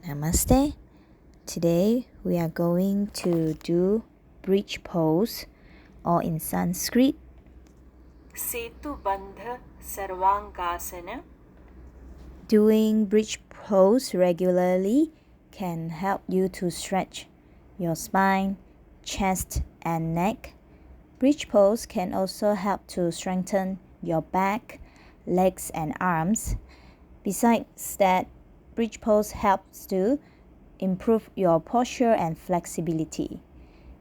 Namaste. Today we are going to do bridge pose, or in Sanskrit, Setu Bandha Sarvangasana. Doing bridge pose regularly can help you to stretch your spine, chest, and neck. Bridge pose can also help to strengthen your back, legs, and arms. Besides that, bridge pose helps to improve your posture and flexibility.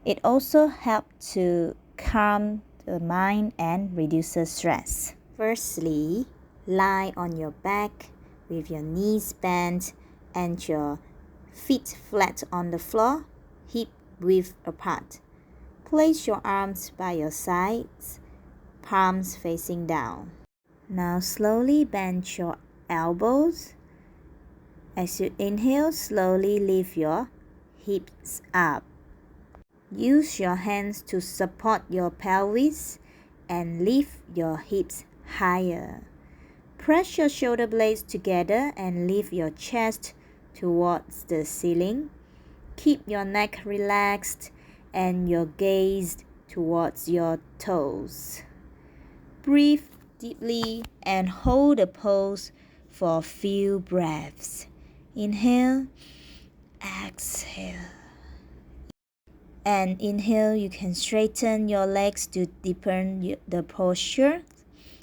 It also helps to calm the mind and reduces stress. Firstly, lie on your back with your knees bent and your feet flat on the floor, hip width apart. Place your arms by your sides, palms facing down. Now slowly bend your elbows. As you inhale, slowly lift your hips up. Use your hands to support your pelvis and lift your hips higher. Press your shoulder blades together and lift your chest towards the ceiling. Keep your neck relaxed and your gaze towards your toes. Breathe deeply and hold the pose for a few breaths. Inhale, exhale. And inhale, you can straighten your legs to deepen the posture.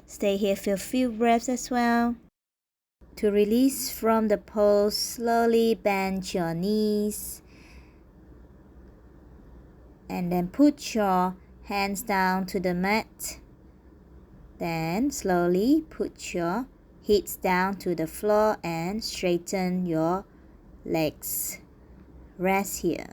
Stay here for a few breaths as well. To release from the pose, slowly bend your knees. And then put your hands down to the mat. Then slowly put your hips down to the floor and straighten your legs. Rest here.